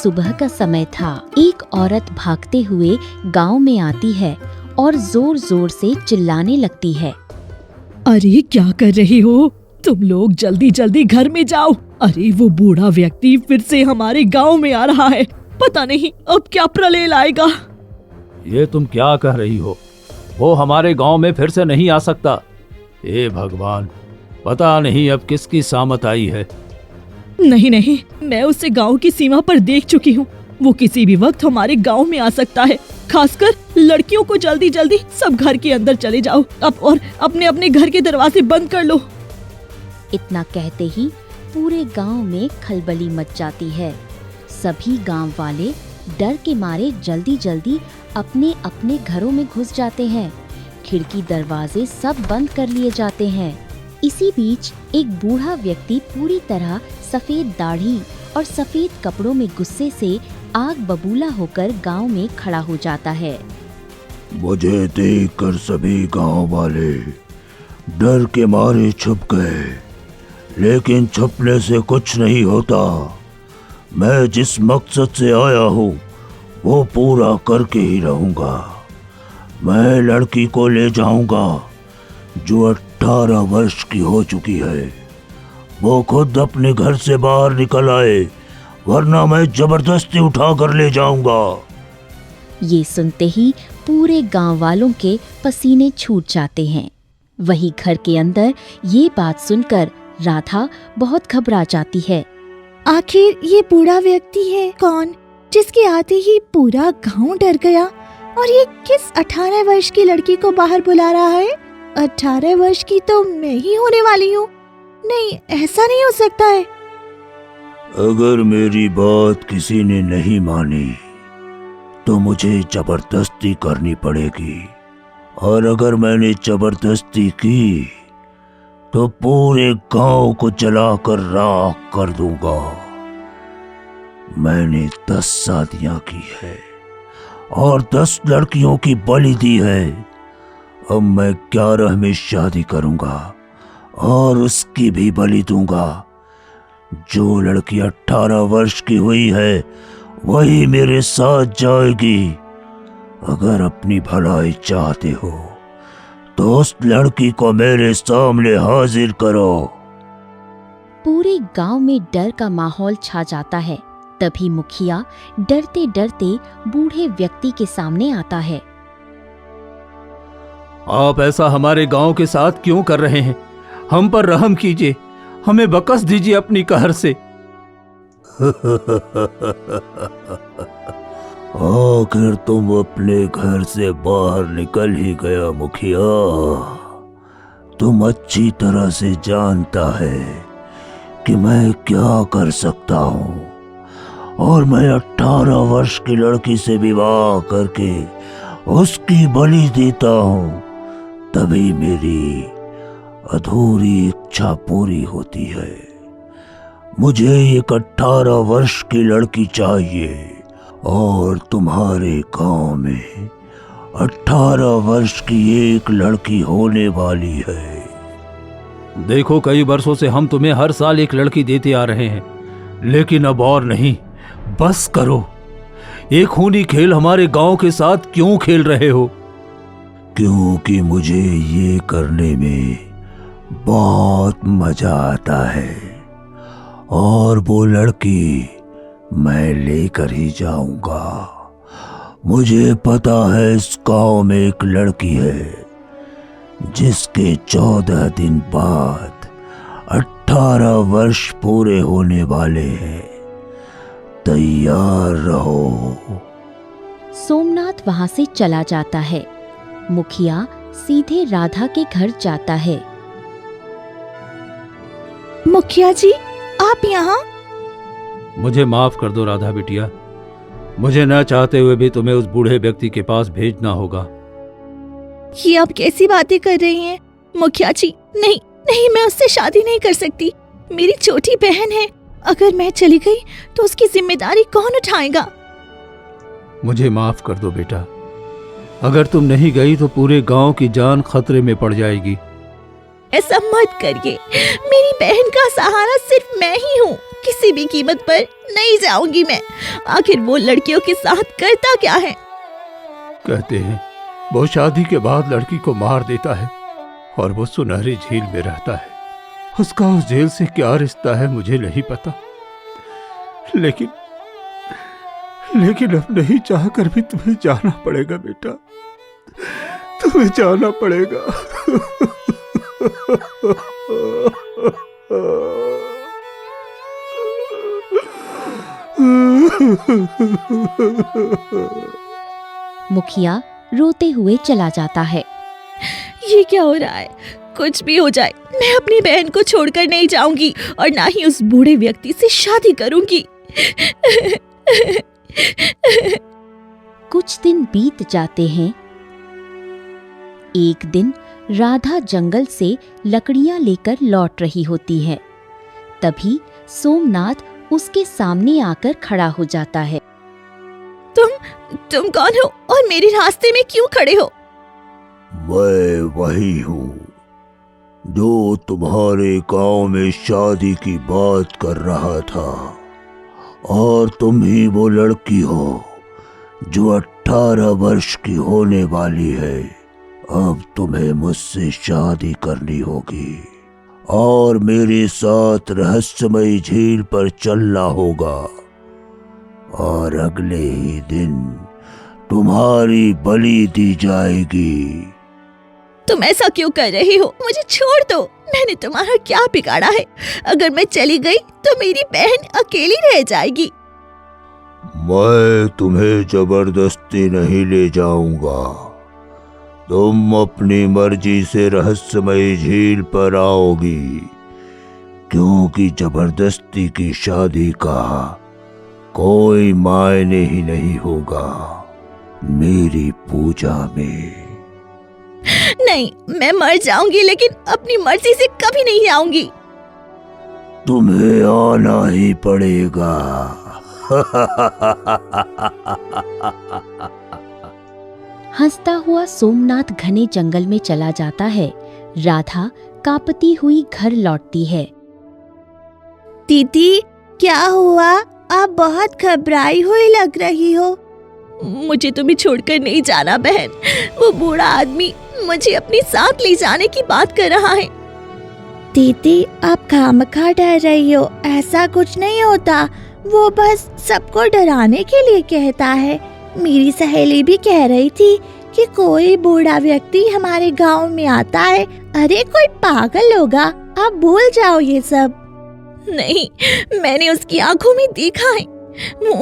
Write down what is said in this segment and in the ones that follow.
सुबह का समय था। एक औरत भागते हुए गांव में आती है और जोर जोर से चिल्लाने लगती है। अरे क्या कर रही हो? तुम लोग जल्दी जल्दी घर में जाओ। अरे वो बूढ़ा व्यक्ति फिर से हमारे गांव में आ रहा है। पता नहीं अब क्या प्रलय लाएगा। ये तुम क्या कह रही हो? वो हमारे गांव में फिर से नहीं आ सकता। हे भगवान, पता नहीं अब किसकी सामत आई है। नहीं नहीं, मैं उसे गांव की सीमा पर देख चुकी हूँ। वो किसी भी वक्त हमारे गांव में आ सकता है। खासकर लड़कियों को जल्दी जल्दी सब घर के अंदर चले जाओ अब और अपने अपने घर के दरवाजे बंद कर लो। इतना कहते ही पूरे गांव में खलबली मच जाती है। सभी गांव वाले डर के मारे जल्दी जल्दी अपने अपने घरों में घुस जाते हैं। खिड़की दरवाजे सब बंद कर लिए जाते हैं। इसी बीच एक बूढ़ा व्यक्ति पूरी तरह सफेद दाढ़ी और सफेद कपड़ों में गुस्से से आग बबूला होकर गांव में खड़ा हो जाता है। मुझे देखकर सभी गांव वाले डर के मारे छुप गए, लेकिन छुपने से कुछ नहीं होता। मैं जिस मकसद से आया हूँ वो पूरा करके ही रहूँगा। मैं लड़की को ले जाऊँगा जो 18 वर्ष की हो चुकी है। वो खुद अपने घर से बाहर निकल आए, वरना मैं जबरदस्ती उठा कर ले जाऊँगा। ये सुनते ही पूरे गांव वालों के पसीने छूट जाते हैं। वही घर के अंदर ये बात सुनकर राधा बहुत घबरा जाती है। आखिर ये बूढ़ा व्यक्ति है कौन, जिसके आते ही पूरा गांव डर गया? और ये किस 18 वर्ष की लड़की को बाहर बुला रहा है? 18 वर्ष की तो मैं ही होने वाली हूँ। नहीं, ऐसा नहीं हो सकता है। अगर मेरी बात किसी ने नहीं मानी तो मुझे जबरदस्ती करनी पड़ेगी, और अगर मैंने जबरदस्ती की तो पूरे गांव को जलाकर राख कर दूंगा। मैंने 10 शादियां की है और 10 लड़कियों की बलि दी है। अब मैं 11 में शादी करूंगा और उसकी भी बलि दूंगा। जो लड़की 18 वर्ष की हुई है वही मेरे साथ जाएगी। अगर अपनी भलाई चाहते हो तो उस लड़की को मेरे सामने हाजिर करो। पूरे गांव में डर का माहौल छा जाता है। तभी मुखिया डरते डरते बूढ़े व्यक्ति के सामने आता है। आप ऐसा हमारे गांव के साथ क्यों कर रहे हैं? हम पर रहम कीजिए, हमें बकस दीजिए अपनी कहर से। आखिर तुम अपने घर से बाहर निकल ही गया मुखिया। तुम अच्छी तरह से जानता है कि मैं क्या कर सकता हूँ, और मैं 18 वर्ष की लड़की से विवाह करके उसकी बलि देता हूँ। तभी मेरी अधूरी इच्छा पूरी होती है। मुझे एक 18 वर्ष की लड़की चाहिए, और तुम्हारे गांव में 18 वर्ष की एक लड़की होने वाली है। देखो, कई वर्षों से हम तुम्हें हर साल एक लड़की देते आ रहे हैं, लेकिन अब और नहीं। बस करो। एक खूनी खेल हमारे गांव के साथ क्यों खेल रहे हो? क्योंकि मुझे ये करने में बहुत मजा आता है, और वो लड़की मैं लेकर ही जाऊंगा। मुझे पता है इस गांव में एक लड़की है जिसके 14 दिन बाद 18 वर्ष पूरे होने वाले हैं। तैयार रहो। सोमनाथ वहां से चला जाता है। मुखिया सीधे राधा के घर जाता है। मुखिया जी, आप यहाँ? मुझे माफ कर दो राधा बिटिया, मुझे न चाहते हुए भी तुम्हें उस बूढ़े व्यक्ति के पास भेजना होगा। ये आप कैसी बातें कर रही हैं? मुखिया जी, नहीं नहीं, मैं उससे शादी नहीं कर सकती। मेरी छोटी बहन है। अगर मैं चली गई तो उसकी जिम्मेदारी कौन उठाएगा? मुझे माफ कर दो बेटा। अगर तुम नहीं गई तो पूरे गांव की जान खतरे में पड़ जाएगी। ऐसा मत करिए। मेरी बहन का सहारा सिर्फ मैं ही हूँ। किसी किसी भी कीमत पर नहीं जाऊंगी मैं। आखिर वो लड़कियों के साथ करता क्या है? कहते हैं वो शादी के बाद लड़की को मार देता है और वो सुनहरी झील में रहता है। उसका उस जेल से क्या रिश्ता है मुझे नहीं पता, लेकिन अब नहीं चाह कर भी तुम्हें जाना पड़ेगा बेटा, तुम्हें जाना पड़ेगा। मुखिया रोते हुए चला जाता है। ये क्या हो रहा है? कुछ भी हो जाए, मैं अपनी बहन को छोड़कर नहीं जाऊंगी और ना ही उस बूढ़े व्यक्ति से शादी करूंगी। कुछ दिन बीत जाते हैं। एक दिन राधा जंगल से लकड़ियां लेकर लौट रही होती है। तभी सोमनाथ उसके सामने आकर खड़ा हो जाता है। तुम कौन हो और मेरे रास्ते में क्यों खड़े हो? मैं वही हूँ जो तुम्हारे गांव में शादी की बात कर रहा था, और तुम ही वो लड़की हो जो 18 वर्ष की होने वाली है। अब तुम्हें मुझसे शादी करनी होगी और मेरे साथ रहस्यमयी झील पर चलना होगा, और अगले ही दिन तुम्हारी बलि दी जाएगी। तुम ऐसा क्यों कर रहे हो? मुझे छोड़ दो। मैंने तुम्हारा क्या बिगाड़ा है? अगर मैं चली गई तो मेरी बहन अकेली रह जाएगी। मैं तुम्हें जबरदस्ती नहीं ले जाऊंगा। तुम अपनी मर्जी से रहस्यमयी झील पर आओगी, क्योंकि जबरदस्ती की शादी का कोई मायने ही नहीं होगा मेरी पूजा में। नहीं, मैं मर जाऊंगी लेकिन अपनी मर्जी से कभी नहीं आऊंगी। तुम्हें आना ही पड़ेगा। हंसता हुआ सोमनाथ घने जंगल में चला जाता है। राधा कांपती हुई घर लौटती है। दीदी, क्या हुआ? आप बहुत घबराई हुई लग रही हो। मुझे तुम्हें छोड़कर नहीं जाना बहन। वो बूढ़ा आदमी मुझे अपने साथ ले जाने की बात कर रहा है। दीदी, आप खामखा डर रही हो। ऐसा कुछ नहीं होता। वो बस सबको डराने के लिए कहता है। मेरी सहेली भी कह रही थी कि कोई बूढ़ा व्यक्ति हमारे गांव में आता है। अरे कोई पागल होगा, आप भूल जाओ ये सब। नहीं, मैंने उसकी आंखों में देखा है।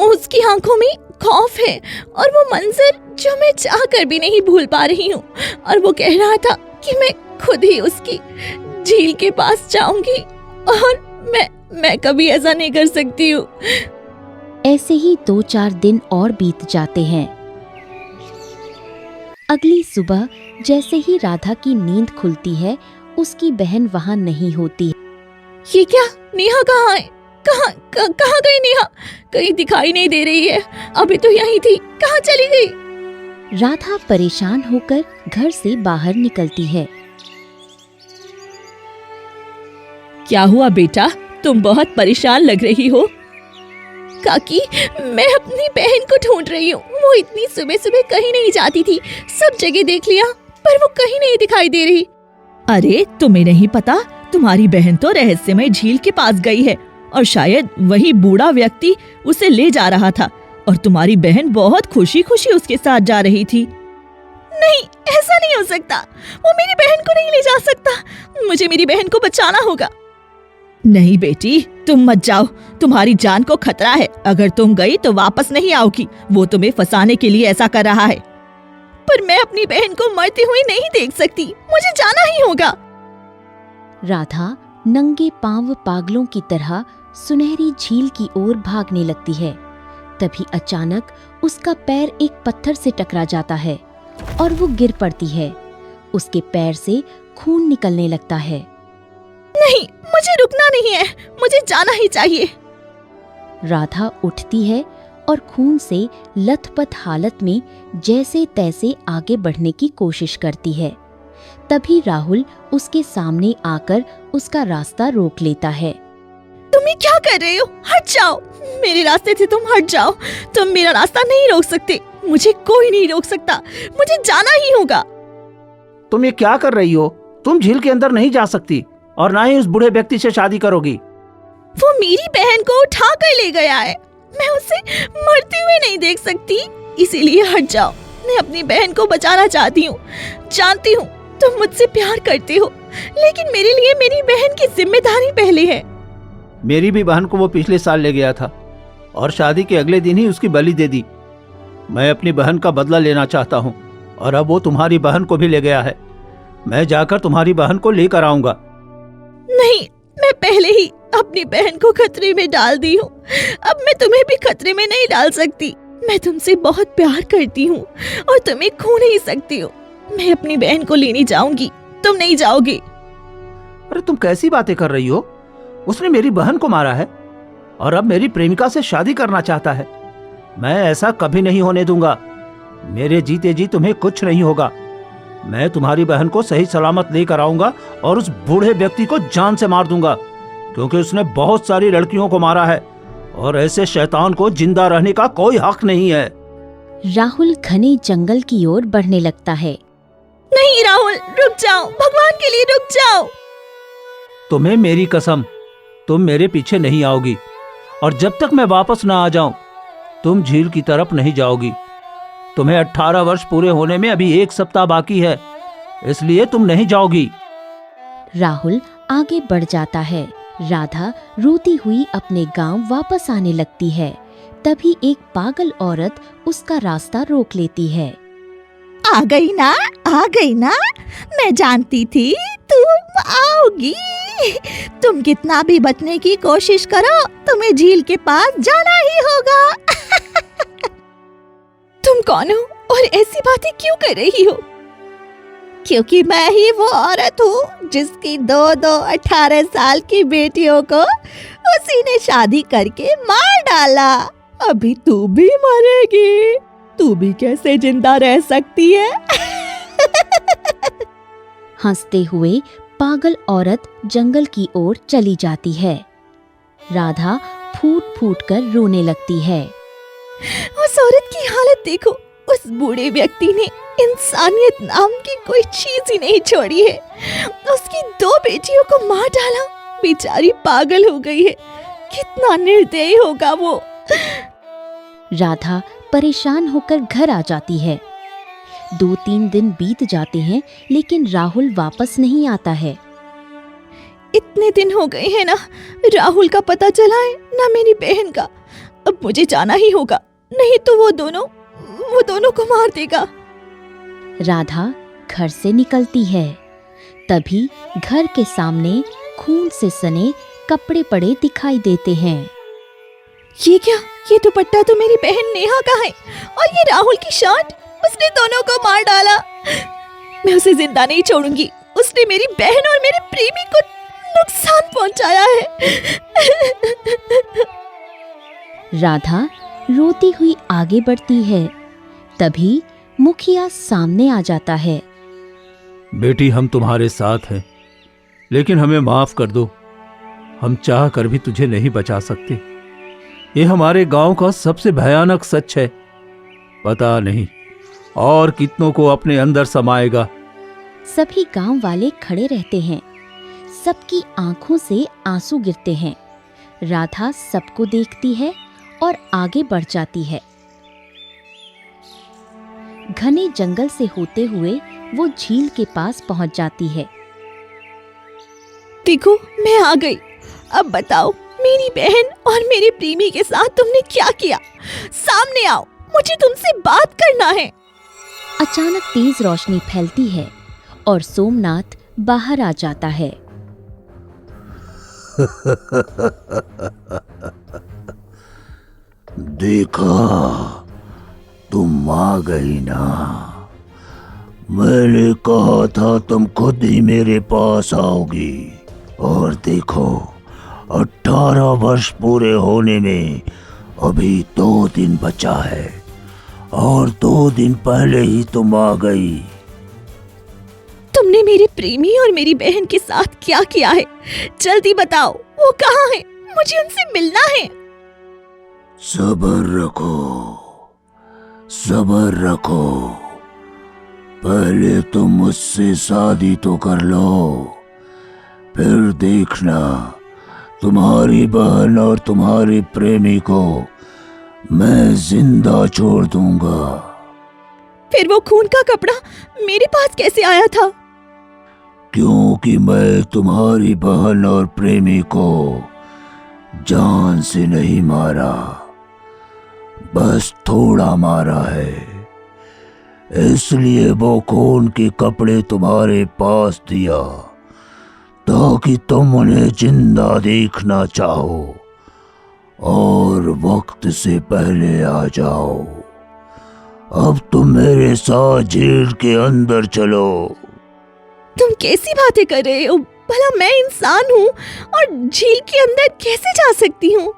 उसकी आंखों में खौफ है और वो मंजर जो मैं चाहकर भी नहीं भूल पा रही हूँ। और वो कह रहा था कि मैं खुद ही उसकी झील के पास जाऊंगी, और मैं कभी ऐसा नहीं कर सकती हूँ। ऐसे ही 2-4 दिन और बीत जाते हैं। अगली सुबह जैसे ही राधा की नींद खुलती है, उसकी बहन वहाँ नहीं होती। ये क्या? नेहा कहाँ है? कहाँ गई नेहा? कहीं दिखाई नहीं दे रही है। अभी तो यहीं थी, कहाँ चली गई? राधा परेशान होकर घर से बाहर निकलती है। क्या हुआ बेटा, तुम बहुत परेशान लग रही हो। काकी, मैं अपनी बहन को ढूंढ रही हूँ। वो इतनी सुबह सुबह कहीं नहीं जाती थी। सब जगह देख लिया पर वो कहीं नहीं दिखाई दे रही। अरे तुम्हें नहीं पता, तुम्हारी बहन तो रहस्यमय झील के पास गई है और शायद वही बूढ़ा व्यक्ति उसे ले जा रहा था, और तुम्हारी बहन बहुत खुशी खुशी उसके साथ जा रही थी। नहीं, ऐसा नहीं हो सकता। वो मेरी बहन को नहीं ले जा सकता। मुझे मेरी बहन को बचाना होगा। नहीं बेटी, तुम मत जाओ, तुम्हारी जान को खतरा है। अगर तुम गई तो वापस नहीं आओगी। वो तुम्हें फंसाने के लिए ऐसा कर रहा है। पर मैं अपनी बहन को मरते हुए नहीं देख सकती। मुझे जाना ही होगा। राधा नंगे पांव पागलों की तरह सुनहरी झील की ओर भागने लगती है। तभी अचानक उसका पैर एक पत्थर से टकरा जाता है और वो गिर पड़ती है। उसके पैर से खून निकलने लगता है। नहीं, मुझे रुकना नहीं है। मुझे जाना ही चाहिए। राधा उठती है और खून से लथपथ हालत में जैसे तैसे आगे बढ़ने की कोशिश करती है। तभी राहुल उसके सामने आकर उसका रास्ता रोक लेता है। तुम तुम ये क्या कर रहे हो? हट जाओ, मेरे रास्ते से तुम हट जाओ। तुम मेरा रास्ता नहीं रोक सकते, मुझे कोई नहीं रोक सकता, मुझे जाना ही होगा। तुम ये क्या कर रही हो? तुम झील के अंदर नहीं जा सकती और ना ही उस बूढ़े व्यक्ति से शादी करोगी। वो मेरी बहन को उठा कर ले गया है, मैं उसे मरते हुए नहीं देख सकती, इसीलिए हट जाओ। मैं अपनी बहन को बचाना चाहती हूँ। जानती हूँ तुम मुझसे प्यार करते हो, लेकिन मेरे लिए मेरी बहन की जिम्मेदारी पहले है। मेरी भी बहन को वो पिछले साल ले गया था और शादी के अगले दिन ही उसकी बलि दे दी। मैं अपनी बहन का बदला लेना चाहता हूँ और अब वो तुम्हारी बहन को भी ले गया है। मैं जाकर तुम्हारी बहन को लेकर आऊंगा। नहीं, मैं पहले ही अपनी बहन को खतरे में डाल दी हूँ, अब मैं तुम्हें भी खतरे में नहीं डाल सकती। मैं तुमसे बहुत प्यार करती हूँ और तुम्हें खो नहीं सकती हूँ। मैं अपनी बहन को लेने जाऊंगी, तुम नहीं जाओगे। अरे तुम कैसी बातें कर रही हो? उसने मेरी बहन को मारा है और अब मेरी प्रेमिका से शादी करना चाहता है। मैं ऐसा कभी नहीं होने दूंगा। मेरे जीते जी तुम्हें कुछ नहीं होगा। मैं तुम्हारी बहन को सही सलामत लेकर आऊंगा और उस बूढ़े व्यक्ति को जान से मार दूंगा, क्योंकि उसने बहुत सारी लड़कियों को मारा है और ऐसे शैतान को जिंदा रहने का कोई हक नहीं है। राहुल घने जंगल की ओर बढ़ने लगता है। नहीं राहुल, रुक जाओ, भगवान के लिए रुक जाओ। तुम्हें मेरी कसम, तुम मेरे पीछे नहीं आओगी और जब तक मैं वापस ना आ जाऊं तुम झील की तरफ नहीं जाओगी। तुम्हें 18 वर्ष पूरे होने में अभी 1 सप्ताह बाकी है, इसलिए तुम नहीं जाओगी। राहुल आगे बढ़ जाता है। राधा रोती हुई अपने गांव वापस आने लगती है। तभी एक पागल औरत उसका रास्ता रोक लेती है। आ गई ना, आ गई ना, मैं जानती थी तुम आओगी। तुम कितना भी बचने की कोशिश करो, तुम्हें झील के पास जाना ही होगा। तुम कौन हो और ऐसी बातें क्यों कर रही हो? क्योंकि मैं ही वो औरत हूँ जिसकी 18 साल की बेटियों को उसी ने शादी करके मार डाला। अभी तू भी मरेगी। तू भी कैसे जिंदा रह सकती है? हंसते हुए पागल औरत जंगल की ओर चली जाती है। राधा फूट फूट कर रोने लगती है। उस औरत की हालत देखो, उस बूढ़े व्यक्ति ने इंसानियत नाम की कोई चीज ही नहीं छोड़ी है। उसकी 2 बेटियों को मार डाला, बेचारी पागल हो गई है। कितना निर्दयी होगा वो। राधा परेशान होकर घर आ जाती है। 2-3 दिन बीत जाते हैं, लेकिन राहुल वापस नहीं आता है। इतने दिन हो गए हैं ना, राहुल का पता चला है ना मेरी बहन का। अब मुझे जाना ही होगा, नहीं तो वो दोनों को मार देगा। राधा घर से निकलती है। तभी घर के सामने खून से सने कपड़े पड़े दिखाई देते हैं। ये क्या? ये दुपट्टा तो मेरी बहन नेहा का है और ये राहुल की शर्ट, उसने दोनों को मार डाला। मैं उसे जिंदा नहीं छोड़ूंगी। उसने मेरी बहन और मेरे प्रेमी को नुकसान पहुंचाया है। राधा रोती हुई आगे बढ़ती है। तभी मुखिया सामने आ जाता है। बेटी, हम तुम्हारे साथ हैं, लेकिन हमें माफ कर दो। हम चाह कर भी तुझे नहीं बचा सकते। ये हमारे गांव का सबसे भयानक सच है। पता नहीं और कितनों को अपने अंदर समाएगा। सभी गांव वाले खड़े रहते हैं। सबकी आंखों से आंसू गिरते हैं। राधा सबको देखती है और आगे बढ़ जाती है। घने जंगल से होते हुए वो झील के पास पहुंच जाती है। देखो, मैं आ गई। अब बताओ, मेरी बहन और मेरे प्रेमी के साथ तुमने क्या किया? सामने आओ, मुझे तुमसे बात करना है। अचानक तेज रोशनी फैलती है और सोमनाथ बाहर आ जाता है। देखा, तुम आ गई ना। मैंने कहा था तुम खुद ही मेरे पास आओगी। और देखो, 18 वर्ष पूरे होने में अभी 2 दिन बचा है और 2 दिन पहले ही तुम आ गई। तुमने मेरे प्रेमी और मेरी बहन के साथ क्या किया है? जल्दी बताओ, वो कहाँ है? मुझे उनसे मिलना है। सब्र रखो, सब्र रखो। पहले तुम मुझसे शादी तो कर लो, फिर देखना तुम्हारी बहन और तुम्हारे प्रेमी को मैं जिंदा छोड़ दूंगा। फिर वो खून का कपड़ा मेरे पास कैसे आया था? क्योंकि मैं तुम्हारी बहन और प्रेमी को जान से नहीं मारा, बस थोड़ा मारा है, इसलिए वो खून के कपड़े तुम्हारे पास दिया ताकि तुम उन्हें जिंदा देखना चाहो और वक्त से पहले आ जाओ। अब तुम मेरे साथ जेल के अंदर चलो। तुम कैसी बातें कर रहे हो? भला मैं इंसान हूँ और झील के अंदर कैसे जा सकती हूँ?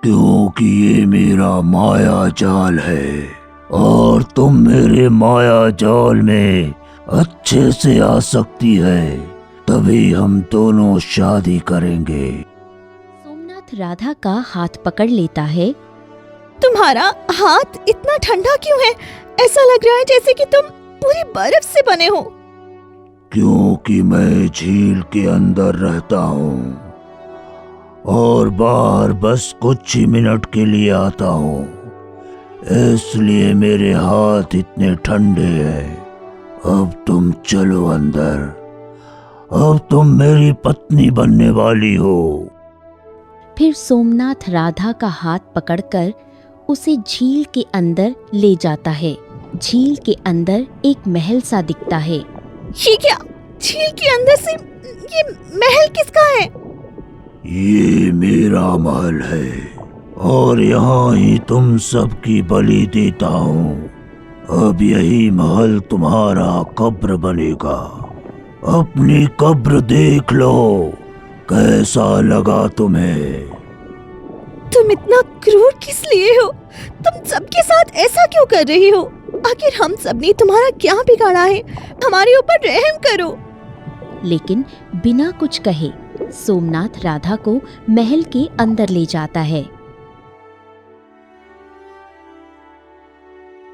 क्योंकि ये मेरा माया जाल है और तुम मेरे माया जाल में अच्छे से आ सकती है, तभी हम दोनों शादी करेंगे। सोमनाथ राधा का हाथ पकड़ लेता है। तुम्हारा हाथ इतना ठंडा क्यों है? ऐसा लग रहा है जैसे कि तुम पूरी बर्फ से बने हो। क्योंकि मैं झील के अंदर रहता हूँ और बाहर बस कुछ ही मिनट के लिए आता हूँ, इसलिए मेरे हाथ इतने ठंडे हैं। अब तुम चलो अंदर, अब तुम मेरी पत्नी बनने वाली हो। फिर सोमनाथ राधा का हाथ पकड़कर उसे झील के अंदर ले जाता है। झील के अंदर एक महल सा दिखता है। ये क्या? झील के अंदर से ये महल किसका है? ये मेरा महल है और यहाँ ही तुम सबकी बलि देता हूँ। अब यही महल तुम्हारा कब्र बनेगा। अपनी कब्र देख लो, कैसा लगा तुम्हें? तुम इतना क्रूर किस लिए हो? तुम सबके साथ ऐसा क्यों कर रही हो? आखिर हम सब ने तुम्हारा क्या बिगाड़ा है? हमारे ऊपर रहम करो। लेकिन बिना कुछ कहे सोमनाथ राधा को महल के अंदर ले जाता है।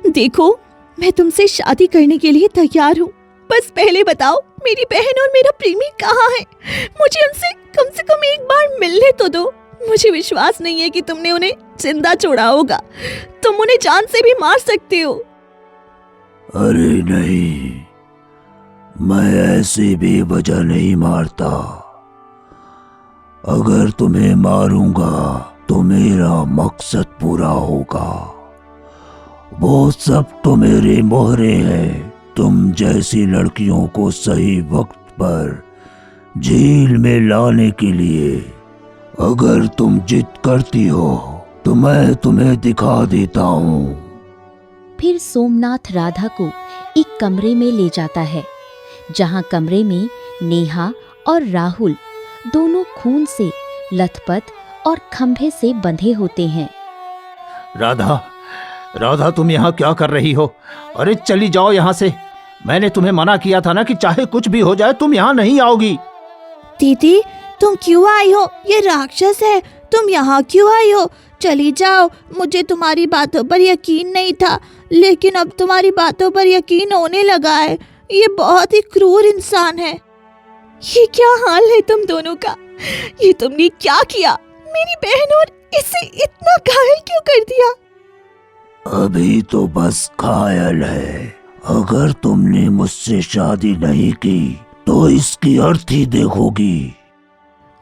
देखो, मैं तुमसे शादी करने के लिए तैयार हूँ। बस पहले बताओ मेरी बहन और मेरा प्रेमी कहाँ है? मुझे उनसे कम से कम एक बार मिलने तो दो। मुझे विश्वास नहीं है कि तुमने उन्हें जिंदा छोड़ा होगा। तुम उन्हें जान से भी मार सकते हो। अरे नहीं, मैं ऐसे बेवजह नहीं मारता। अगर तुम्हें मारूंगा तो मेरा मकसद पूरा होगा। वो सब तो मेरे मोहरे हैं। तुम जैसी लड़कियों को सही वक्त पर झील में लाने के लिए अगर तुम जिद करती हो तो मैं तुम्हें दिखा देता हूँ। फिर सोमनाथ राधा को एक कमरे में ले जाता है, जहां कमरे में नेहा और राहुल दोनों खून से लथपथ और खंभे से बंधे होते हैं। राधा, राधा तुम यहाँ क्या कर रही हो? अरे चली जाओ यहाँ से। मैंने तुम्हें मना किया था ना कि चाहे कुछ भी हो जाए तुम यहाँ नहीं आओगी। दीदी, तुम क्यों आई हो? ये राक्षस है। तुम यहाँ क्यों आई हो? चली जाओ। मुझे तुम्हारी बातों पर यकीन नहीं था, लेकिन अब तुम्हारी बातों पर यकीन होने लगा है। ये बहुत ही क्रूर इंसान है। ये क्या हाल है तुम दोनों का? ये तुमने क्या किया? मेरी बहन और इसे इतना घायल क्यों कर दिया? अभी तो बस घायल है। अगर तुमने मुझसे शादी नहीं की तो इसकी अर्थ ही देखोगी।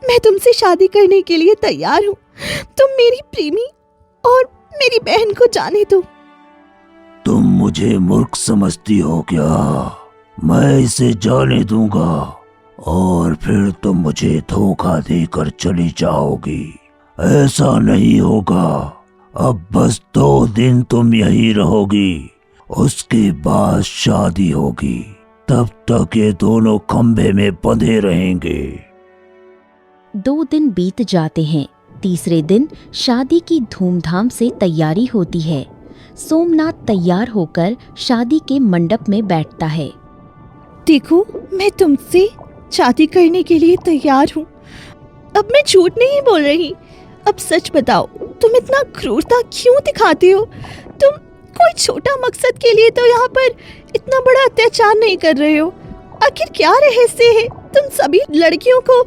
मैं तुमसे शादी करने के लिए तैयार हूँ। तुम मेरी प्रेमी और मेरी बहन को जाने दो। तुम मुझे मूर्ख समझती हो क्या? मैं इसे जाने दूंगा और फिर तुम मुझे धोखा देकर चली जाओगी। ऐसा नहीं होगा। अब बस 2 दिन तुम यहीं रहोगी, उसके बाद शादी होगी। तब तक ये दोनों खंभे में बंधे रहेंगे। 2 दिन बीत जाते हैं। तीसरे दिन शादी की धूमधाम से तैयारी होती है। सोमनाथ तैयार होकर शादी के मंडप में बैठता है। देखो, मैं तुमसे शादी करने के लिए तैयार हूँ। अब मैं झूठ नहीं बोल रही। अब सच बताओ, तुम इतना क्रूरता क्यों दिखाते हो? तुम कोई छोटा मकसद के लिए तो यहाँ पर इतना बड़ा अत्याचार नहीं कर रहे हो। आखिर क्या रहस्य है? तुम सभी लड़कियों को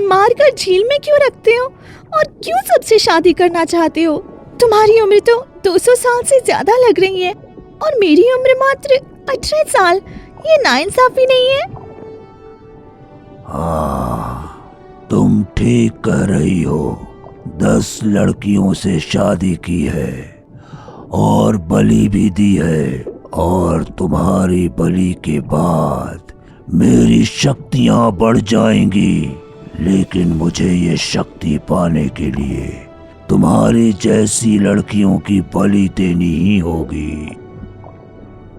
मारकर झील में क्यों रखते हो और क्यों सबसे शादी करना चाहते हो? तुम्हारी उम्र तो 200 साल से ज्यादा लग रही है और मेरी उम्र मात्र 18 साल। ये नाइंसाफी नहीं है? हाँ, तुम ठीक कह रही हो। 10 लड़कियों से शादी की है और बलि भी दी है, और तुम्हारी बलि के बाद मेरी शक्तियां बढ़ जाएंगी। लेकिन मुझे ये शक्ति पाने के लिए तुम्हारी जैसी लड़कियों की बलि देनी ही होगी।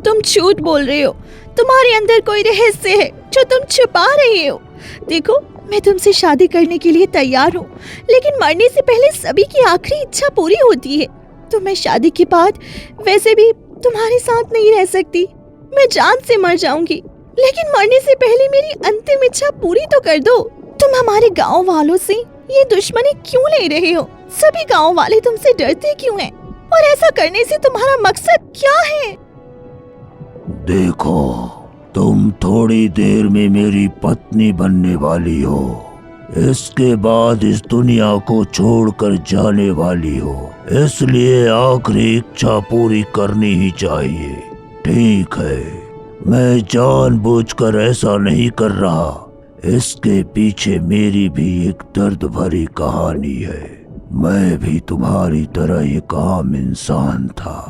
तुम झूठ बोल रहे हो। तुम्हारे अंदर कोई रहस्य है जो तुम छुपा रहे हो। देखो, मैं तुमसे शादी करने के लिए तैयार हूँ, लेकिन मरने से पहले सभी की आखिरी इच्छा पूरी होती है। तो मैं शादी के बाद वैसे भी तुम्हारे साथ नहीं रह सकती। मैं जान से मर जाऊंगी, लेकिन मरने से पहले मेरी अंतिम इच्छा पूरी तो कर दो। तुम हमारे गांव वालों से ये दुश्मनी क्यों ले रहे हो? सभी गांव वाले तुमसे डरते क्यों हैं? और ऐसा करने से तुम्हारा मकसद क्या है? देखो, तुम थोड़ी देर में मेरी पत्नी बनने वाली हो। इसके बाद इस दुनिया को छोड़कर जाने वाली हो, इसलिए आखिरी इच्छा पूरी करनी ही चाहिए। ठीक है, मैं जानबूझकर ऐसा नहीं कर रहा। इसके पीछे मेरी भी एक दर्द भरी कहानी है। मैं भी तुम्हारी तरह एक आम इंसान था।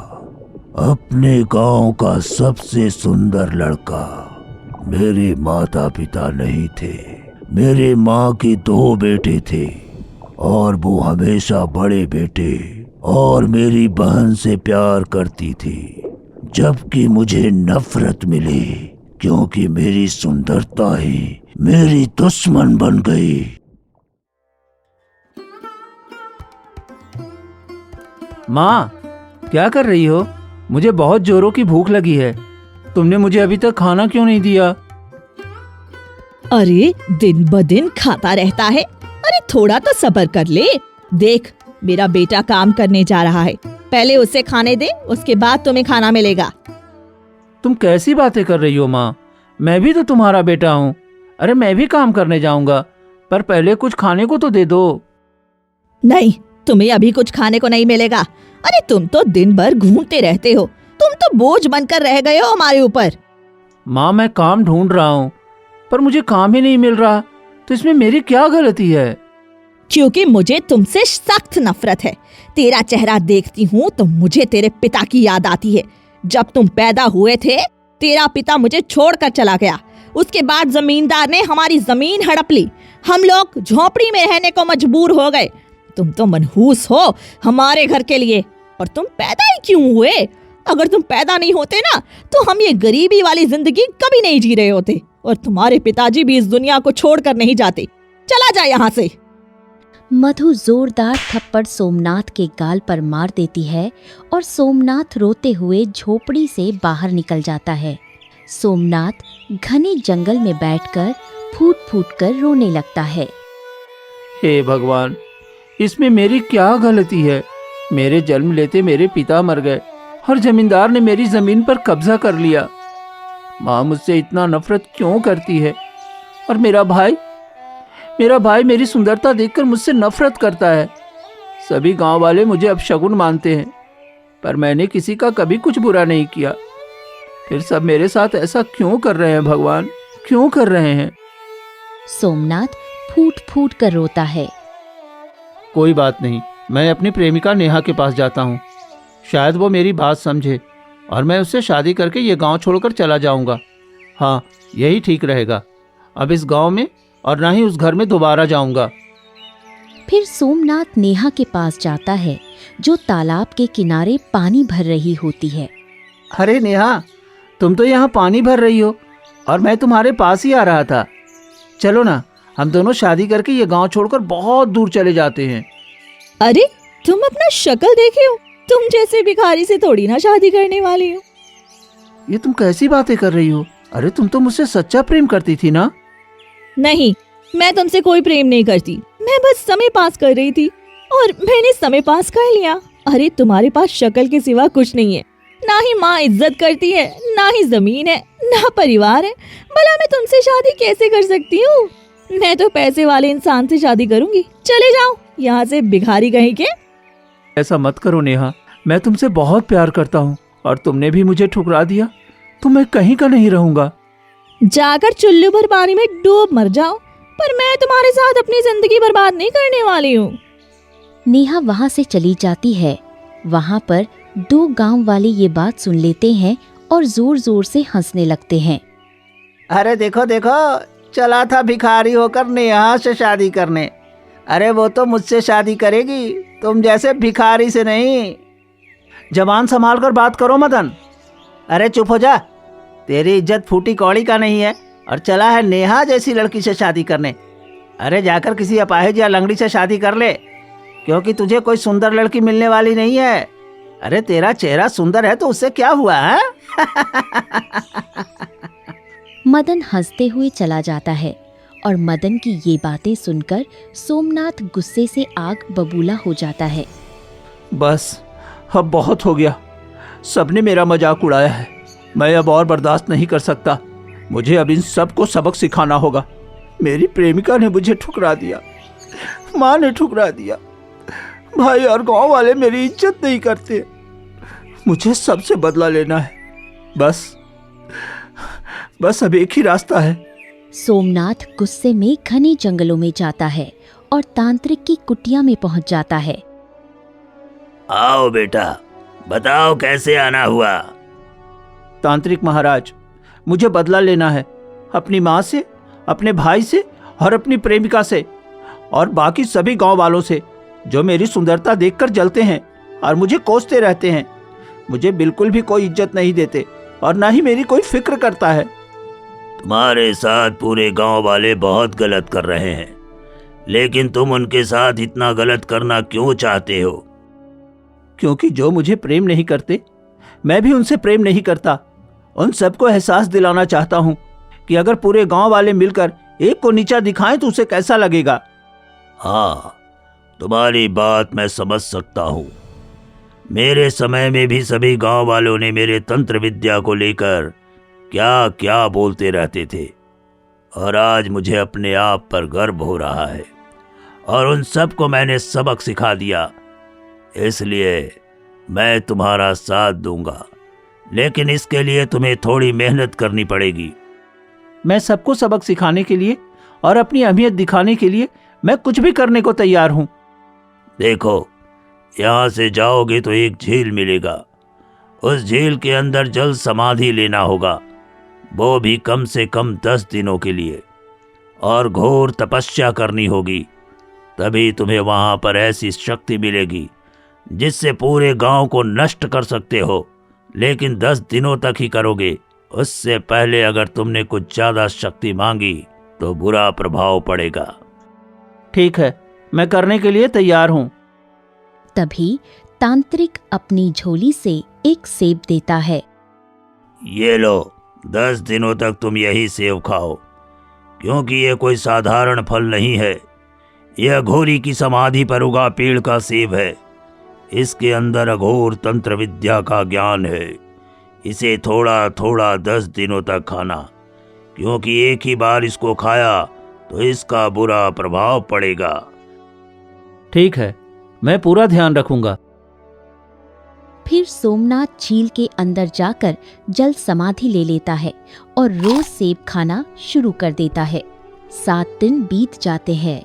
अपने गांव का सबसे सुंदर लड़का। मेरे माता पिता नहीं थे। मेरे माँ के 2 बेटे थे और वो हमेशा बड़े बेटे और मेरी बहन से प्यार करती थी, जबकि मुझे नफरत मिली क्योंकि मेरी सुंदरता ही मेरी दुश्मन बन गई। माँ, क्या कर रही हो? मुझे बहुत जोरों की भूख लगी है। तुमने मुझे अभी तक खाना क्यों नहीं दिया? अरे दिन ब दिन खाता रहता है। अरे थोड़ा तो सब्र कर ले। देख, मेरा बेटा काम करने जा रहा है, पहले उसे खाने दे, उसके बाद तुम्हें खाना मिलेगा। तुम कैसी बातें कर रही हो माँ? मैं भी तो तुम्हारा बेटा हूँ। अरे मैं भी काम करने जाऊंगा, पर पहले कुछ खाने को तो दे दो। नहीं, तुम्हें अभी कुछ खाने को नहीं मिलेगा। अरे तुम तो दिन भर घूमते रहते हो, तुम तो बोझ बनकर रह गए हो हमारे ऊपर। माँ, मैं काम ढूंढ रहा हूँ पर मुझे काम ही नहीं मिल रहा, तो इसमें मेरी क्या गलती है? क्योंकि मुझे तुमसे सख्त नफरत है। तेरा चेहरा देखती हूँ तो मुझे तेरे पिता की याद आती है। जब तुम पैदा हुए थे, तेरा पिता मुझे छोड़कर चला गया। उसके बाद जमींदार ने हमारी जमीन हड़प ली। हम लोग झोपड़ी में रहने को मजबूर हो गए। तुम तो मनहूस हो हमारे घर के लिए। और तुम पैदा ही क्यों हुए? अगर तुम पैदा नहीं होते ना, तो हम ये गरीबी वाली जिंदगी कभी नहीं जी रहे होते, और तुम्हारे पिताजी भी इस दुनिया को छोड़कर नहीं जाते। चला जा यहाँ से। मधु जोरदार थप्पड़ सोमनाथ के गाल पर मार देती है और सोमनाथ रोते हुए झोपड़ी से बाहर निकल जाता है। सोमनाथ घने जंगल में बैठकर फूट फूट कर रोने लगता है। हे भगवान, इसमें मेरी क्या गलती है? मेरे जन्म लेते मेरे पिता मर गए और जमींदार ने मेरी जमीन पर कब्जा कर लिया। माँ मुझसे इतना नफरत क्यों करती है? और मेरा भाई मेरी सुंदरता देखकर मुझसे नफरत करता है। सभी गांव वाले मुझे अपशगुन मानते हैं, पर मैंने किसी का कभी कुछ बुरा नहीं किया। फिर सब मेरे साथ ऐसा क्यों कर रहे हैं भगवान? क्यों कर रहे हैं? सोमनाथ फूट फूट कर रोता है। कोई बात नहीं, मैं अपनी प्रेमिका नेहा के पास जाता हूँ। शायद वो मेरी बात समझे और मैं उससे शादी करके ये गांव छोड़कर चला जाऊंगा। हाँ, यही ठीक रहेगा। अब इस गांव में और ना ही उस घर में दोबारा जाऊंगा। फिर सोमनाथ नेहा के पास जाता है, जो तालाब के किनारे पानी भर रही होती है। अरे नेहा, तुम तो यहाँ पानी भर रही हो और मैं तुम्हारे पास ही आ रहा था। चलो ना, हम दोनों शादी करके ये गांव छोड़कर बहुत दूर चले जाते हैं। अरे तुम अपना शक्ल देखे हो? तुम जैसे भिखारी से थोड़ी ना शादी करने वाली हो। ये तुम कैसी बातें कर रही हो? अरे तुम तो मुझसे सच्चा प्रेम करती थी ना? नहीं, मैं तुमसे कोई प्रेम नहीं करती। मैं बस समय पास कर रही थी और मैंने समय पास कर लिया। अरे तुम्हारे पास शक्ल के सिवा कुछ नहीं है, ना ही माँ इज्जत करती है, ना ही जमीन है, ना परिवार है। भला मैं तुमसे शादी कैसे कर सकती हूँ? मैं तो पैसे वाले इंसान से शादी करूंगी। चले जाओ यहाँ से, भिखारी कहीं के। ऐसा मत करो नेहा, मैं तुमसे बहुत प्यार करता हूँ और तुमने भी मुझे ठुकरा दिया तो मैं कहीं का नहीं रहूंगा। जाकर चुल्लू भर पानी में डूब मर जाओ, पर मैं तुम्हारे साथ अपनी जिंदगी बर्बाद नहीं करने वाली हूँ। नेहा वहाँ से चली जाती है। वहाँ पर 2 गांव वाले ये बात सुन लेते हैं और जोर जोर से हंसने लगते हैं। अरे देखो देखो, चला था भिखारी होकर नेहा से शादी करने। अरे वो तो मुझसे शादी करेगी, तुम जैसे भिखारी से नहीं। जबान संभाल कर बात करो मदन। अरे चुप हो जा, तेरी इज्जत फूटी कौड़ी का नहीं है और चला है नेहा जैसी लड़की से शादी करने। अरे जाकर किसी अपाहिज या लंगड़ी से शादी कर ले, क्योंकि तुझे कोई सुंदर लड़की मिलने वाली नहीं है। अरे तेरा चेहरा सुंदर है तो उससे क्या हुआ है? मदन हंसते हुए चला जाता है और मदन की ये बातें सुनकर सोमनाथ गुस्से से आग बबूला हो जाता है। बस अब बहुत हो गया, सबने मेरा मजाक उड़ाया है। मैं अब और बर्दाश्त नहीं कर सकता। मुझे अब इन सबको सबक सिखाना होगा। मेरी प्रेमिका ने मुझे ठुकरा दिया, माँ ने ठुकरा दिया, भाई और गांव वाले मेरी इज्जत नहीं करते। मुझे सबसे बदला लेना है। बस अब एक ही रास्ता है। सोमनाथ गुस्से में घने जंगलों में जाता है और तांत्रिक की कुटिया में पहुंच जाता है। आओ बेटा, बताओ कैसे आना हुआ। तांत्रिक महाराज, मुझे बदला लेना है अपनी माँ से, अपने भाई से और अपनी प्रेमिका से और बाकी सभी गांव वालों से, जो मेरी सुंदरता देखकर जलते हैं और मुझे कोसते रहते हैं। मुझे बिल्कुल भी कोई इज्जत नहीं देते और ना ही मेरी कोई फिक्र करता है। तुम्हारे साथ पूरे गांव वाले बहुत गलत कर रहे हैं, लेकिन तुम उनके साथ इतना गलत करना क्यों चाहते हो? क्योंकि जो मुझे प्रेम नहीं करते, मैं भी उनसे प्रेम नहीं करता। उन सबको एहसास दिलाना चाहता हूँ कि अगर पूरे गांव वाले मिलकर एक को नीचा दिखाएं तो उसे कैसा लगेगा। हाँ, तुम्हारी बात मैं समझ सकता हूँ। मेरे समय में भी सभी गांव वालों ने मेरे तंत्र विद्या को लेकर क्या क्या बोलते रहते थे, और आज मुझे अपने आप पर गर्व हो रहा है और उन सबको मैंने सबक सिखा दिया। इसलिए मैं तुम्हारा साथ दूंगा, लेकिन इसके लिए तुम्हें थोड़ी मेहनत करनी पड़ेगी। मैं सबको सबक सिखाने के लिए और अपनी अहमियत दिखाने के लिए मैं कुछ भी करने को तैयार हूँ। देखो, यहाँ से जाओगे तो एक झील मिलेगा। उस झील के अंदर जल समाधि लेना होगा, वो भी कम से कम 10 दिनों के लिए, और घोर तपस्या करनी होगी। तभी तुम्हें वहाँ पर ऐसी शक्ति मिलेगी जिससे पूरे गांव को नष्ट कर सकते हो, लेकिन 10 दिनों तक ही करोगे। उससे पहले अगर तुमने कुछ ज्यादा शक्ति मांगी तो बुरा प्रभाव पड़ेगा। ठीक है, मैं करने के लिए तैयार हूँ। तभी तांत्रिक अपनी झोली से एक सेब देता है। ये लो, 10 दिनों तक तुम यही सेब खाओ, क्योंकि ये कोई साधारण फल नहीं है। यह अघोरी की समाधि पर उगा पेड़ का सेब है। इसके अंदर अघोर तंत्र विद्या का ज्ञान है। इसे थोड़ा थोड़ा 10 दिनों तक खाना, क्योंकि एक ही बार इसको खाया तो इसका बुरा प्रभाव पड़ेगा। ठीक है, मैं पूरा ध्यान रखूंगा। फिर सोमनाथ झील के अंदर जाकर जल समाधि ले लेता है और रोज सेब खाना शुरू कर देता है। 7 दिन बीत जाते हैं।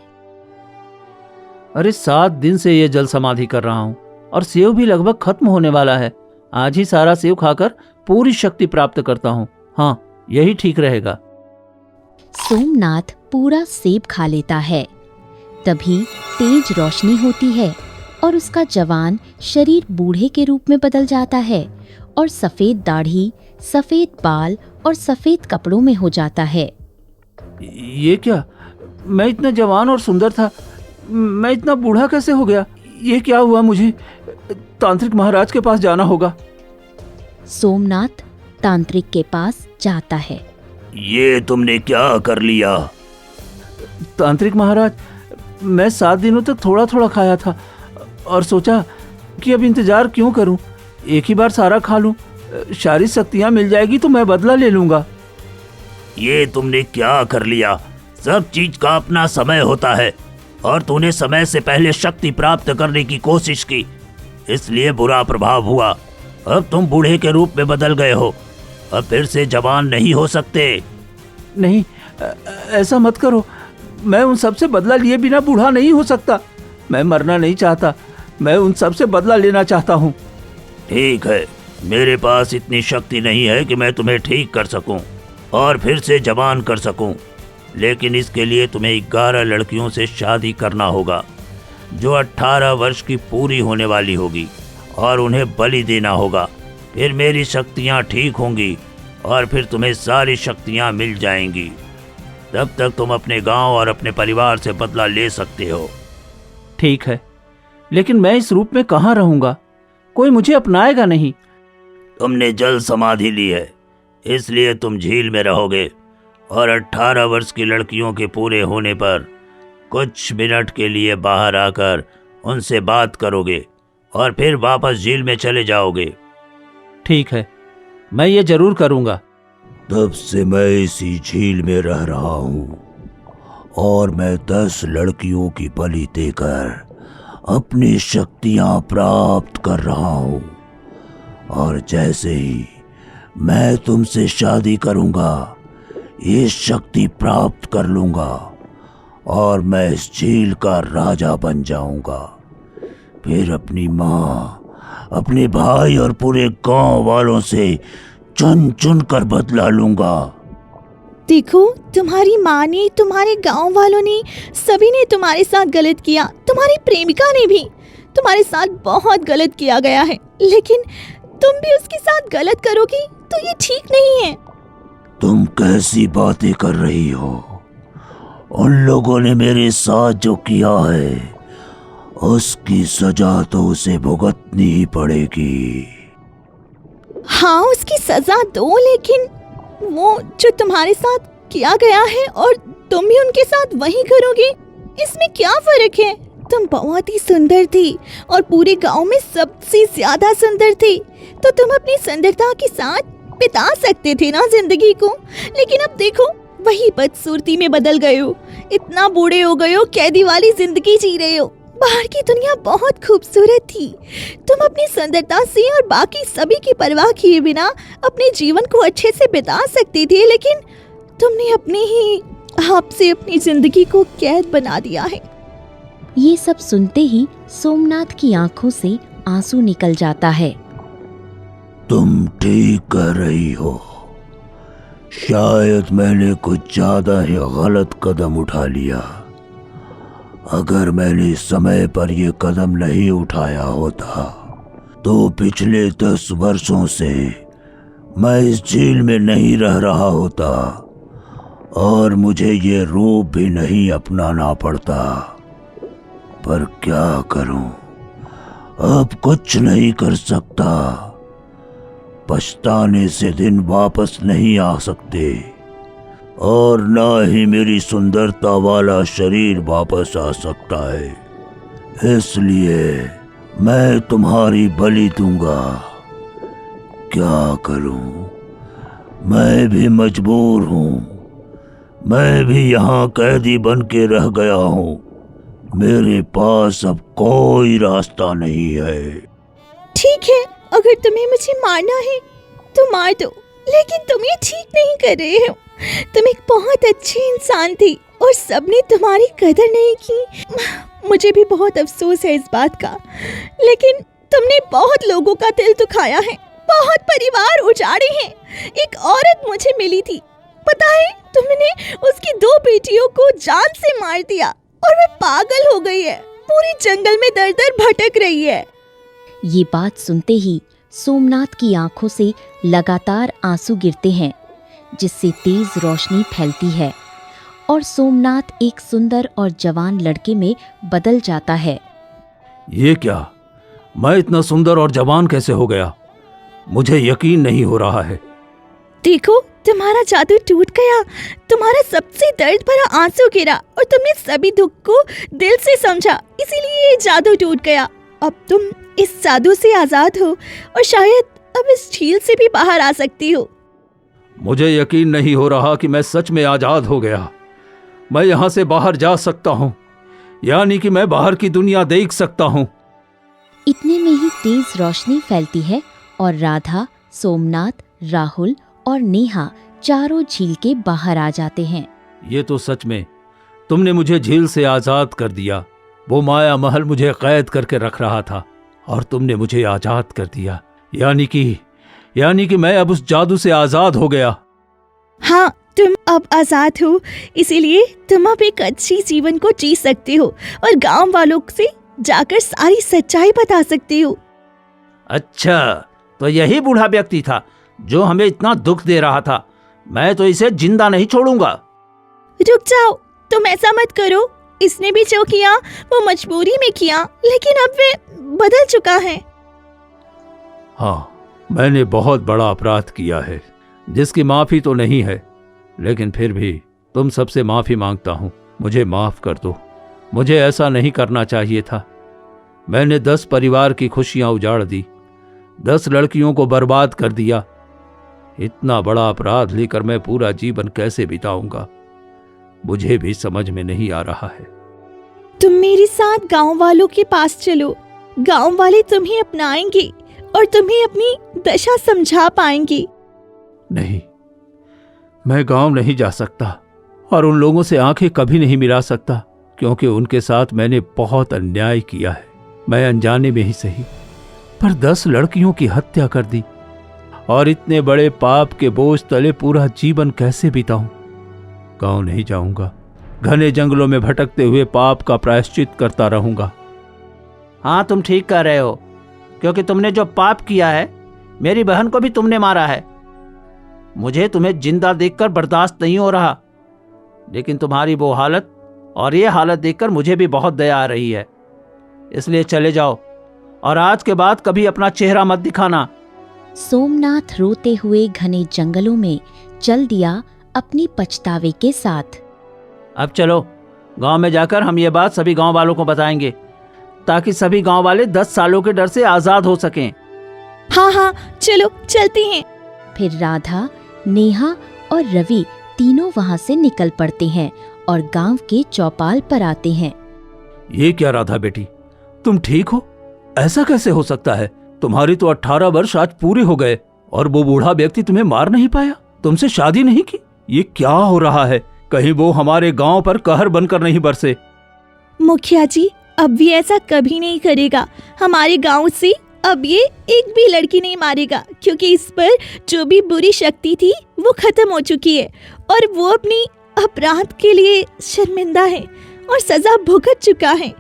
अरे 7 दिन से ये जल समाधि कर रहा हूँ और सेव भी लगभग खत्म होने वाला है। आज ही सारा सेव खाकर पूरी शक्ति प्राप्त करता हूँ। हाँ, यही ठीक रहेगा। सोमनाथ पूरा सेब खा लेता है। तभी तेज रोशनी होती है और उसका जवान शरीर बूढ़े के रूप में बदल जाता है और सफेद दाढ़ी, सफेद बाल और सफेद कपड़ों में हो जाता है। ये क्या? मैं इतना जवान और सुंदर था, मैं इतना बूढ़ा कैसे हो गया? ये क्या हुआ? मुझे तांत्रिक महाराज के पास जाना होगा। सोमनाथ तांत्रिक के पास जाता है। ये तुमने क्या कर लिया? तांत्रिक महाराज, मैं 7 दिनों तक थोड़ा थोड़ा खाया था और सोचा कि अब इंतजार क्यों करूं, एक ही बार सारा खा लूं। सारी शक्तियां मिल जाएगी तो मैं बदला ले लूंगा। ये तुमने क्या कर लिया? सब चीज का अपना समय होता है और तूने समय से पहले शक्ति प्राप्त करने की कोशिश की, इसलिए बुरा प्रभाव हुआ। अब तुम बूढ़े के रूप में बदल गए हो, अब फिर से जवान नहीं हो सकते। नहीं, ऐसा मत करो। मैं उन सब से बदला लिए बिना बूढ़ा नहीं हो सकता। मैं मरना नहीं चाहता, मैं उन सब से बदला लेना चाहता हूँ। ठीक है, मेरे पास इतनी शक्ति नहीं है कि मैं तुम्हें ठीक कर सकूं और फिर से जवान कर सकूं, लेकिन इसके लिए तुम्हें 11 लड़कियों से शादी करना होगा जो 18 वर्ष की पूरी होने वाली होगी और उन्हें बलि देना होगा। फिर मेरी शक्तियाँ ठीक होंगी और फिर तुम्हें सारी शक्तियाँ मिल जाएंगी। तब तक तुम अपने गांव और अपने परिवार से बदला ले सकते हो। ठीक है, लेकिन मैं इस रूप में कहाँ रहूंगा? कोई मुझे अपनाएगा नहीं। तुमने जल समाधि ली है, इसलिए तुम झील में रहोगे और 18 वर्ष की लड़कियों के पूरे होने पर कुछ मिनट के लिए बाहर आकर उनसे बात करोगे और फिर वापस झील में चले जाओगे। ठीक है, मैं ये जरूर करूंगा। तब से मैं इसी झील में रह रहा हूँ और मैं 10 लड़कियों की बलि देकर अपनी शक्तियाँ प्राप्त कर रहा हूँ, और जैसे ही मैं तुमसे शादी करूँगा ये शक्ति प्राप्त कर लूँगा और मैं इस झील का राजा बन जाऊँगा। फिर अपनी माँ, अपने भाई और पूरे गांव वालों से चुन चुन कर बदला लूँगा। देखो, तुम्हारी माँ ने, तुम्हारे गांव वालों ने, सभी ने तुम्हारे साथ गलत किया। तुम्हारी प्रेमिका ने भी तुम्हारे साथ बहुत गलत किया गया है, लेकिन तुम भी उसके साथ गलत करोगी तो ये ठीक नहीं है। तुम कैसी बातें कर रही हो? उन लोगों ने मेरे साथ जो किया है उसकी सजा तो उसे भुगतनी ही पड़ेगी। हाँ, उसकी सजा दो, लेकिन वो जो तुम्हारे साथ किया गया है और तुम भी उनके साथ वही करोगे, इसमें क्या फर्क है? तुम बहुत ही सुंदर थी और पूरे गांव में सबसे ज्यादा सुंदर थी, तो तुम अपनी सुंदरता के साथ बिता सकते थे ना जिंदगी को। लेकिन अब देखो, वही बदसूरती में बदल गए हो, इतना बूढ़े हो गए हो, कैदी वाली जिंदगी जी रहे हो। बाहर की दुनिया बहुत खूबसूरत थी, तुम अपनी सुंदरता से और बाकी सभी की परवाह किए बिना अपने जीवन को अच्छे से बिता सकते थे, लेकिन तुमने अपने ही आप से अपनी जिंदगी को कैद बना दिया है। ये सब सुनते ही सोमनाथ की आंखों से आंसू निकल जाता है। तुम ठीक कह रही हो, शायद मैंने कुछ ज्यादा ही गलत कदम उठा लिया। अगर मैंने समय पर ये कदम नहीं उठाया होता तो पिछले 10 वर्षों से मैं इस झील में नहीं रह रहा होता और मुझे ये रूप भी नहीं अपनाना पड़ता। पर क्या करूं, अब कुछ नहीं कर सकता। पछताने से दिन वापस नहीं आ सकते और ना ही मेरी सुंदरता वाला शरीर वापस आ सकता है। इसलिए मैं तुम्हारी बलि दूंगा। क्या करूं, मैं भी मजबूर हूं। मैं भी यहाँ कैदी बन के रह गया हूँ। मेरे पास अब कोई रास्ता नहीं है। ठीक है, अगर तुम्हें मुझे मारना है तो मार दो, लेकिन तुम ये ठीक नहीं कर रहे हो। तुम एक बहुत अच्छी इंसान थी और सबने तुम्हारी कदर नहीं की। मुझे भी बहुत अफसोस है इस बात का, लेकिन तुमने बहुत लोगों का दिल दुखाया है, बहुत परिवार उजाड़े हैं। एक औरत मुझे मिली थी, पता है, तुमने उसकी 2 बेटियों को जान से मार दिया और वह पागल हो गई है, पूरी जंगल में दर दर भटक रही है। ये बात सुनते ही सोमनाथ की आंखों से लगातार आंसू गिरते हैं, जिससे तेज रोशनी फैलती है और सोमनाथ एक सुंदर और जवान लड़के में बदल जाता है। ये क्या, मैं इतना सुंदर और जवान कैसे हो गया? मुझे यकीन नहीं हो रहा है। देखो, तुम्हारा जादू टूट गया। तुम्हारा सबसे दर्द भरा आंसू गिरा और तुमने सभी दुख को दिल से समझा, इसीलिए ये जादू टूट गया। अब तुम इस जादू से आजाद हो और शायद अब इस झील से भी बाहर आ सकती हो। मुझे यकीन नहीं हो रहा कि मैं सच में आजाद हो गया। मैं यहाँ से बाहर जा सकता हूँ, यानी कि मैं बाहर की दुनिया देख सकता हूँ। इतने में ही तेज रोशनी फैलती है और राधा, सोमनाथ, राहुल और नेहा चारों झील के बाहर आ जाते हैं। ये तो सच में तुमने मुझे झील से आजाद कर दिया। वो माया महल मुझे कैद करके रख रहा था और तुमने मुझे आजाद कर दिया, यानी कि मैं अब उस जादू से आजाद हो गया। हाँ, तुम अब आजाद हो, इसीलिए तुम अब एक अच्छी जीवन को जी सकते हो और गांव वालों से जाकर सारी सच्चाई बता सकते हो। अच्छा, तो यही बूढ़ा व्यक्ति था जो हमें इतना दुख दे रहा था। मैं तो इसे जिंदा नहीं छोड़ूंगा। रुक जाओ, तुम ऐसा मत करो। इसने भी जो किया वो मजबूरी में किया, लेकिन अब वे बदल चुका है। हाँ, मैंने बहुत बड़ा अपराध किया है जिसकी माफी तो नहीं है, लेकिन फिर भी तुम सबसे माफी मांगता हूँ। मुझे माफ कर दो। मुझे ऐसा नहीं करना चाहिए था। मैंने 10 परिवार की खुशियां उजाड़ दी, 10 लड़कियों को बर्बाद कर दिया। इतना बड़ा अपराध लेकर मैं पूरा जीवन कैसे बिताऊंगा, मुझे भी समझ में नहीं आ रहा है। तुम मेरे साथ गांव वालों के पास चलो। गांव वाले तुम्हें अपनाएंगे और तुम्हें अपनी दशा समझा पाएंगे। नहीं, मैं गांव नहीं जा सकता और उन लोगों से आंखें कभी नहीं मिला सकता, क्योंकि उनके साथ मैंने बहुत अन्याय किया है। मैं अनजाने में ही सही, पर 10 लड़कियों की हत्या कर दी और इतने बड़े पाप के बोझ तले पूरा जीवन कैसे बिताऊं। गांव नहीं जाऊंगा, घने जंगलों में भटकते हुए पाप का प्रायश्चित करता रहूंगा। हाँ, तुम ठीक कह रहे हो, क्योंकि तुमने जो पाप किया है, मेरी बहन को भी तुमने मारा है। मुझे तुम्हें जिंदा देखकर बर्दाश्त नहीं हो रहा, लेकिन तुम्हारी वो हालत और ये हालत देखकर मुझे भी बहुत दया आ रही है। इसलिए चले जाओ और आज के बाद कभी अपना चेहरा मत दिखाना। सोमनाथ रोते हुए घने जंगलों में चल दिया अपनी पछतावे के साथ। अब चलो, गांव में जाकर हम ये बात सभी गांव वालों को बताएंगे, ताकि सभी गांव वाले 10 सालों के डर से आजाद हो सकें। हाँ हाँ, चलो चलते हैं। फिर राधा, नेहा और रवि तीनों वहां से निकल पड़ते हैं और गांव के चौपाल पर आते हैं। ये क्या राधा बेटी, तुम ठीक हो? ऐसा कैसे हो सकता है? तुम्हारी तो 18 वर्ष आज पूरे हो गए और वो बूढ़ा व्यक्ति तुम्हें मार नहीं पाया, तुमसे शादी नहीं की। ये क्या हो रहा है? कहीं वो हमारे गांव पर कहर बनकर नहीं बरसे। मुखिया जी, अब भी ऐसा कभी नहीं करेगा। हमारे गांव से अब ये एक भी लड़की नहीं मारेगा, क्योंकि इस पर जो भी बुरी शक्ति थी वो खत्म हो चुकी है और वो अपनी अपराध के लिए शर्मिंदा है और सजा भुगत चुका है।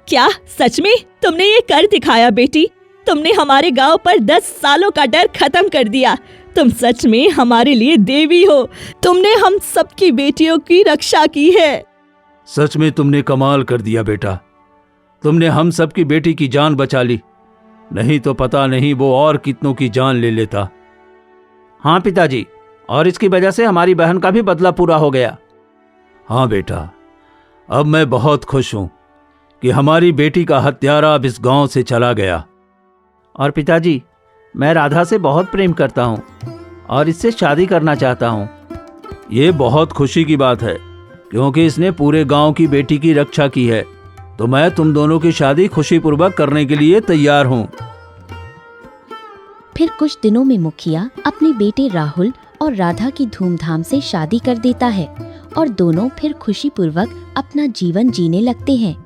क्या सच में तुमने ये कर दिखाया बेटी? तुमने हमारे गांव पर 10 सालों का डर खत्म कर दिया। तुम सच में हमारे लिए देवी हो। तुमने हम सबकी बेटियों की रक्षा की है। सच में तुमने कमाल कर दिया बेटा। तुमने हम सबकी बेटी की जान बचा ली, नहीं तो पता नहीं वो और कितनों की जान ले लेता। हाँ पिताजी, और इसकी वजह से हमारी बहन का भी बदला पूरा हो गया। हाँ बेटा, अब मैं बहुत खुश हूं कि हमारी बेटी का हत्यारा अब इस गांव से चला गया। और पिताजी, मैं राधा से बहुत प्रेम करता हूँ और इससे शादी करना चाहता हूँ। ये बहुत खुशी की बात है, क्योंकि इसने पूरे गांव की बेटी की रक्षा की है। तो मैं तुम दोनों की शादी खुशीपूर्वक करने के लिए तैयार हूँ। फिर कुछ दिनों में मुखिया अपने बेटे राहुल और राधा की धूमधाम से शादी कर देता है और दोनों फिर खुशीपूर्वक अपना जीवन जीने लगते हैं।